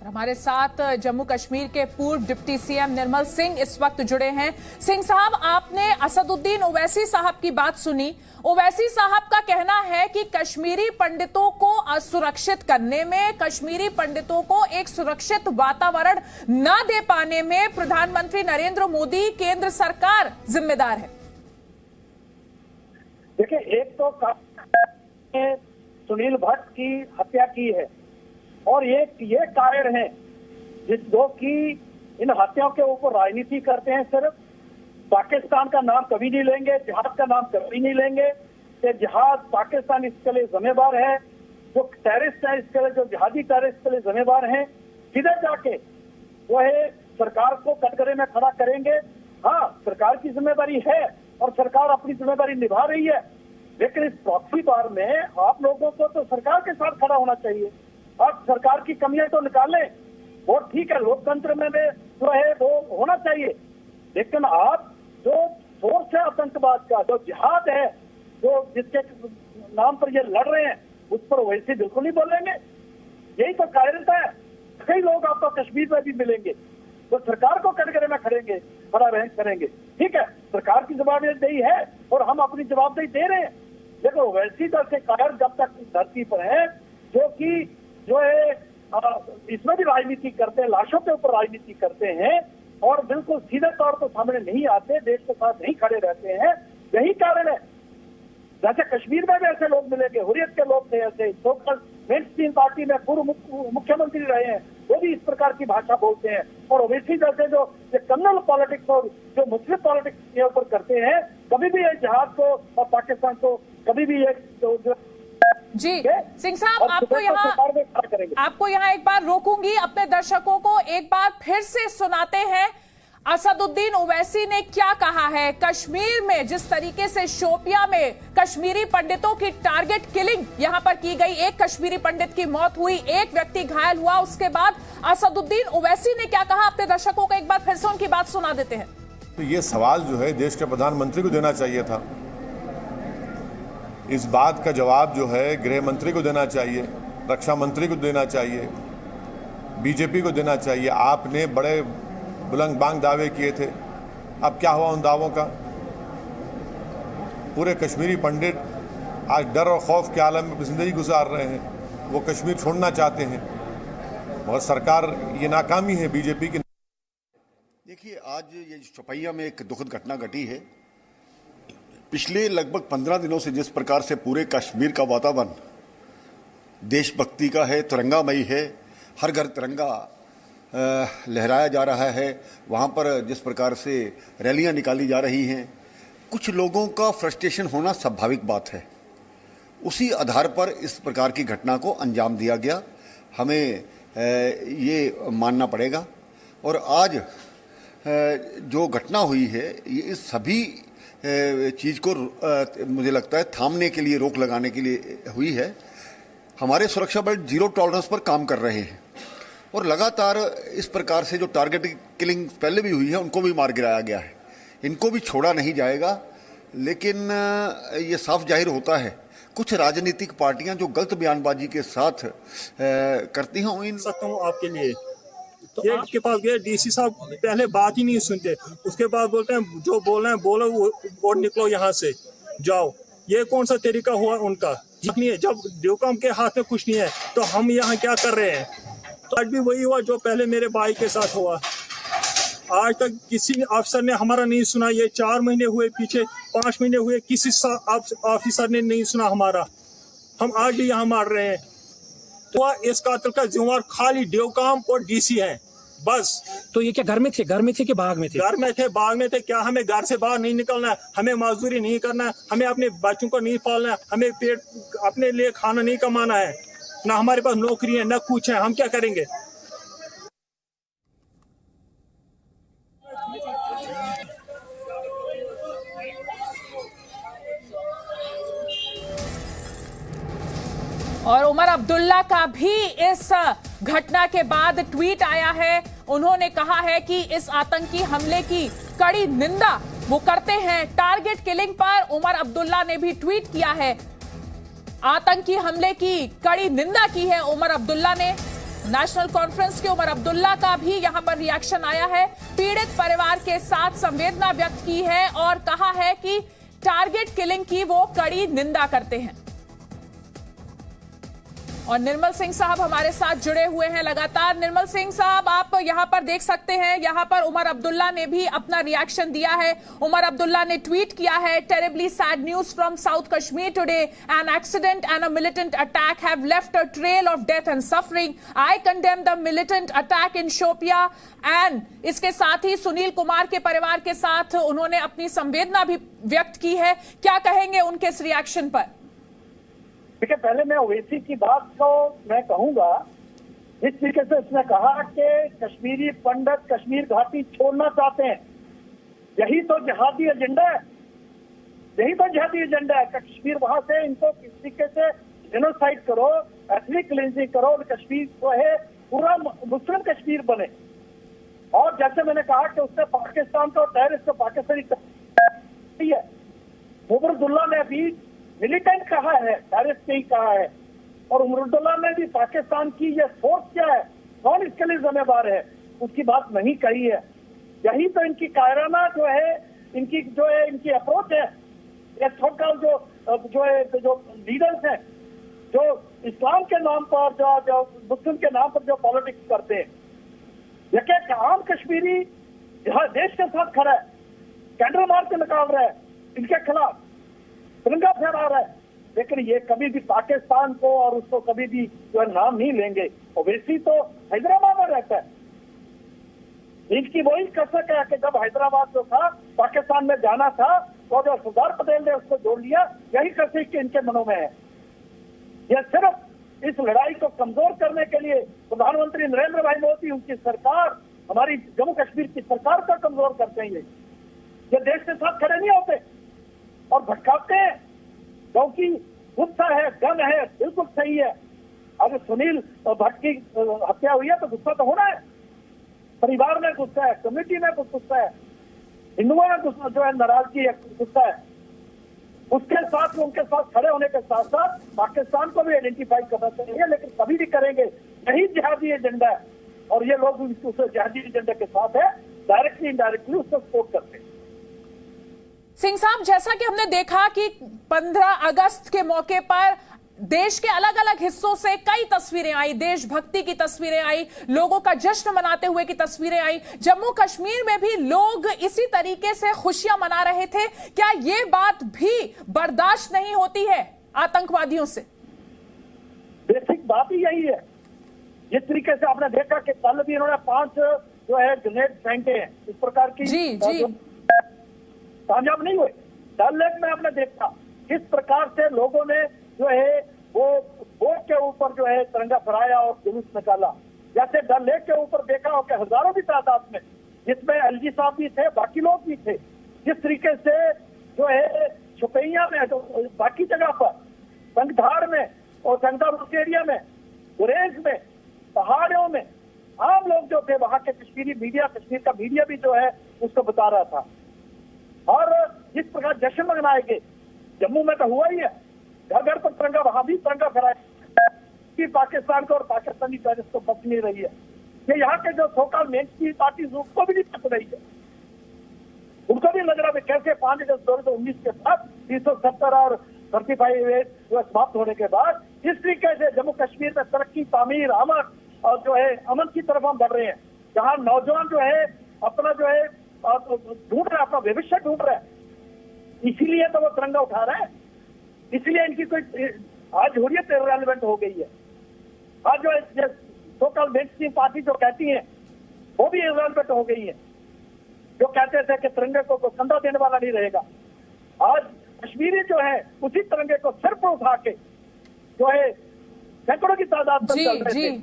हमारे साथ जम्मू कश्मीर के पूर्व डिप्टी सीएम निर्मल सिंह इस वक्त जुड़े हैं। सिंह साहब, आपने असदुद्दीन ओवैसी साहब की बात सुनी। ओवैसी साहब का कहना है कि कश्मीरी पंडितों को असुरक्षित करने में, कश्मीरी पंडितों को एक सुरक्षित वातावरण न दे पाने में प्रधानमंत्री नरेंद्र मोदी, केंद्र सरकार जिम्मेदार है। देखिए, एक तो सुनील भट्ट की हत्या की है और ये कारण है जो कि इन हत्याओं के ऊपर राजनीति करते हैं। सिर्फ पाकिस्तान का नाम कभी नहीं लेंगे, जिहाद का नाम कभी नहीं लेंगे कि जिहाद पाकिस्तान इसके लिए जिम्मेवार है, जो टेररिस्ट है इसके लिए, जो जिहादी टेररिस्ट के लिए जिम्मेवार हैं। सीधे जाके वो है सरकार को कटघरे में खड़ा करेंगे। हाँ, सरकार की जिम्मेदारी है और सरकार अपनी जिम्मेदारी निभा रही है, लेकिन इस प्रॉक्सी वार में आप लोगों को तो सरकार के साथ खड़ा होना चाहिए। आप सरकार की कमियां तो निकालें, वो ठीक है, लोकतंत्र में जो है वो होना चाहिए, लेकिन आप जो सोर्स है आतंकवाद का, जो जिहाद है, जो जिसके नाम पर ये लड़ रहे हैं, उस पर वैसे बिल्कुल नहीं बोलेंगे। यही तो कायरता है। कई लोग आपको कश्मीर में भी मिलेंगे तो सरकार को कटघरे में खड़ा करेंगे। ठीक है, सरकार की जवाबदेही है और हम अपनी जवाबदेही दे रहे हैं, लेकिन वैसी तरह से कायर जब तक धरती पर है जो है इसमें भी राजनीति करते हैं, लाशों के ऊपर राजनीति करते हैं और बिल्कुल सीधे तौर पर सामने नहीं आते, देश के साथ नहीं खड़े रहते हैं। यही कारण है। जैसे कश्मीर में भी ऐसे लोग मिलेंगे, हुर्रियत के लोग थे, ऐसे लोकल मेनस्ट्रीम पार्टी में पूर्व मुख्यमंत्री रहे हैं, वो भी इस प्रकार की भाषा बोलते हैं। और ओवैसी जैसे जो कम्युनल पॉलिटिक्स और जो मुस्लिम पॉलिटिक्स के ऊपर करते हैं, कभी भी ये जिहाद को और पाकिस्तान को कभी भी ये जी सिंह साहब, आपको यहाँ एक बार रोकूंगी। अपने दर्शकों को एक बार फिर से सुनाते हैं असदुद्दीन ओवैसी ने क्या कहा है। कश्मीर में जिस तरीके से शोपियां में कश्मीरी पंडितों की टारगेट किलिंग यहां पर की गई, एक कश्मीरी पंडित की मौत हुई, एक व्यक्ति घायल हुआ, उसके बाद असदुद्दीन ओवैसी ने क्या कहा, अपने दर्शकों को एक बार फिर से उनकी बात सुना देते हैं। तो ये सवाल जो है देश के प्रधानमंत्री को देना चाहिए था। इस बात का जवाब जो है गृह मंत्री को देना चाहिए, रक्षा मंत्री को देना चाहिए, बीजेपी को देना चाहिए। आपने बड़े बुलंद बांग दावे किए थे, अब क्या हुआ उन दावों का? पूरे कश्मीरी पंडित आज डर और खौफ के आलम में जिंदगी गुजार रहे हैं। वो कश्मीर छोड़ना चाहते हैं और सरकार ये नाकामी है बीजेपी की। देखिए, आज ये चौपैया में एक दुखद घटना घटी है। पिछले लगभग 15 दिनों से जिस प्रकार से पूरे कश्मीर का वातावरण देशभक्ति का है, तिरंगामयी है, हर घर तिरंगा लहराया जा रहा है, वहाँ पर जिस प्रकार से रैलियाँ निकाली जा रही हैं, कुछ लोगों का फ्रस्ट्रेशन होना स्वाभाविक बात है। उसी आधार पर इस प्रकार की घटना को अंजाम दिया गया, हमें ये मानना पड़ेगा। और आज जो घटना हुई है, ये इस सभी चीज़ को मुझे लगता है थामने के लिए, रोक लगाने के लिए हुई है। हमारे सुरक्षा बल जीरो टॉलरेंस पर काम कर रहे हैं और लगातार इस प्रकार से जो टारगेट किलिंग पहले भी हुई है, उनको भी मार गिराया गया है। इनको भी छोड़ा नहीं जाएगा, लेकिन ये साफ जाहिर होता है कुछ राजनीतिक पार्टियां जो गलत बयानबाजी के साथ करती हैं। इन सकता हूँ आपके लिए तो ये आपके पास गए डीसी साहब पहले बात ही नहीं सुनते, उसके बाद बोलते हैं जो बोल रहे हैं बोलो और निकलो यहाँ से जाओ। ये कौन सा तरीका हुआ उनका? नहीं है, जब ड्यूकॉम के हाथ में कुछ नहीं है तो हम यहाँ क्या कर रहे हैं? तो आज भी वही हुआ जो पहले मेरे भाई के साथ हुआ। आज तक किसी अफसर ने हमारा नहीं सुना। ये 4 महीने हुए, पीछे 5 महीने हुए, किसी ऑफिसर ने नहीं सुना हमारा। हम आज भी यहाँ मार रहे हैं। तो इस कातिल का जिम्मेवार खाली ड्यूकॉम और डीसी हैं बस। तो ये क्या घर में थे कि बाग में थे? घर में थे, बाग में थे। क्या हमें घर से बाहर नहीं निकलना है? हमें मजदूरी नहीं करना है? हमें अपने बच्चों को नहीं पालना है? हमें पेट अपने लिए खाना नहीं कमाना है? ना हमारे पास नौकरी है, ना कुछ है, हम क्या करेंगे? और उमर अब्दुल्ला का भी इस घटना के बाद ट्वीट आया है। उन्होंने कहा है कि इस आतंकी हमले की कड़ी निंदा वो करते हैं। टारगेट किलिंग पर उमर अब्दुल्ला ने भी ट्वीट किया है। आतंकी हमले की कड़ी निंदा की है उमर अब्दुल्ला ने। नेशनल कॉन्फ्रेंस के उमर अब्दुल्ला का भी यहां पर रिएक्शन आया है। पीड़ित परिवार के साथ संवेदना व्यक्त की है और कहा है कि टारगेट किलिंग की वो कड़ी निंदा करते हैं। और निर्मल सिंह साहब हमारे साथ जुड़े हुए हैं लगातार। निर्मल सिंह साहब, आप यहां पर देख सकते हैं, यहां पर उमर अब्दुल्ला ने भी अपना रिएक्शन दिया है। उमर अब्दुल्ला ने ट्वीट किया है, terribly sad news from south Kashmir today, an accident and a militant attack have left a trail of death and suffering. I condemn the militant attack in Shopian. And इसके साथ ही सुनील कुमार के परिवार के साथ उन्होंने अपनी संवेदना भी व्यक्त की है। क्या कहेंगे उनके इस रिएक्शन पर? देखिए, पहले मैं ओवैसी की बात को मैं कहूंगा, इस तरीके से उसने कहा कि कश्मीरी पंडित कश्मीर घाटी छोड़ना चाहते हैं। यही तो जिहादी एजेंडा है, यही तो जिहादी एजेंडा है। कश्मीर वहां से इनको किस तरीके से जेनोसाइड करो, एथनिक क्लींजिंग करो और कश्मीर जो है पूरा मुस्लिम कश्मीर बने। और जैसे मैंने कहा कि उसने पाकिस्तान को टेररिस्ट को पाकिस्तानी है। उमरुद्दुल्ला ने अभी मिलिटेंट कहा है, टेररिस्ट ही कहा है। और उमरुद्दुल्ला ने भी पाकिस्तान की ये फोर्स क्या है, कौन इसके लिए जिम्मेदार है, उसकी बात नहीं कही है। यही तो इनकी कायराना जो है, इनकी अप्रोच है। ये छोटा जो लीडर्स हैं, जो इस्लाम के नाम पर जो मुस्लिम के नाम पर जो पॉलिटिक्स करते हैं। यह आम कश्मीरी जहां देश के साथ खड़ा है, कैंडल मार के निकाल रहा है, इनके खिलाफ तिरंगा फहरा रहा है, लेकिन ये कभी भी पाकिस्तान को और उसको कभी भी जो है नाम नहीं लेंगे। ओवैसी तो हैदराबाद में रहता है। इनकी वही कसक है कि जब हैदराबाद जो था पाकिस्तान में जाना था तो जो सरदार पटेल ने उसको जोड़ लिया, यही कसक इनके मनों में है। यह सिर्फ इस लड़ाई को कमजोर करने के लिए प्रधानमंत्री नरेंद्र भाई मोदी, उनकी सरकार, हमारी जम्मू कश्मीर की सरकार को कमजोर करते हैं। ये देश के साथ खड़े नहीं होते और भटकाते हैं, क्योंकि गुस्सा है, गन है, बिल्कुल सही है। अगर सुनील भट्ट की हत्या हुई है तो गुस्सा तो होना है। परिवार में गुस्सा है, कम्युनिटी में गुस्सा है, हिंदुओं में गुस्सा जो है, नाराजगी है, गुस्सा है। उसके साथ उनके साथ खड़े होने के साथ साथ पाकिस्तान को भी आइडेंटिफाई करना चाहिए, लेकिन कभी भी करेंगे यही जिहादी एजेंडा है। और ये लोग उस जिहादी एजेंडा के साथ है, डायरेक्टली इनडायरेक्टली उसको सपोर्ट करते हैं। सिंह साहब, जैसा कि हमने देखा कि 15 अगस्त के मौके पर देश के अलग अलग हिस्सों से कई तस्वीरें आई, देशभक्ति की तस्वीरें आई, लोगों का जश्न मनाते हुए की तस्वीरें आई। जम्मू कश्मीर में भी लोग इसी तरीके से खुशियां मना रहे थे। क्या ये बात भी बर्दाश्त नहीं होती है आतंकवादियों से? बेसिक बात ही यही है। जिस तरीके से आपने देखा कि कल भी इन्होंने 5 जो है ग्रेनेड फेंके हैं, इस प्रकार की जी कामयाब नहीं हुए। डल लेक में आपने देखा किस प्रकार से लोगों ने जो है वो बोट के ऊपर जो है तिरंगा फहराया और जुलूस निकाला। जैसे डल लेक के ऊपर देखा हो कि हजारों की तादाद में, जिसमें एलजी साहब भी थे, बाकी लोग भी थे। जिस तरीके से जो है शोपियां में, तो बाकी जगह पर, संगधार में और संगधार एरिया में, गुरेज में, पहाड़ियों में आम लोग जो थे, वहां के कश्मीरी मीडिया, कश्मीर का मीडिया भी जो है उसको बता रहा था। और जिस प्रकार जश्न मनाए गए, जम्मू में तो हुआ ही है, घर घर पर तिरंगा, वहां भी तिरंगा फहराया कि पाकिस्तान को और पाकिस्तानी टेररिस्ट को बच नहीं रही है। ये यहाँ के जो सोकल मेनस्ट्रीम पार्टी उसको भी नहीं बच रही है। उनको भी लग रहा है कैसे 5 अगस्त 2019 के बाद 370 और 35 समाप्त होने के बाद इस तरीके से जम्मू कश्मीर में तरक्की, तामीर, अमन और जो है अमन की तरफ हम बढ़ रहे हैं, जहाँ नौजवान जो है अपना जो है ढूंढ रहा है, अपना भविष्य ढूंढ रहा है। इसीलिए तो वो तिरंगा उठा रहा है। इसलिए इनकी कोई आज हुर्रियत इररिलेवेंट हो गई है। आज जो सोकल मेनस्ट्रीम पार्टी जो कहती है वो भी इररिलेवेंट हो गई है, जो कहते थे कि तिरंगे को कंधा देने वाला नहीं रहेगा। आज कश्मीरी जो है उसी तिरंगे को सिर पर उठा के जो है सैकड़ों की तादाद में चल रहे थे।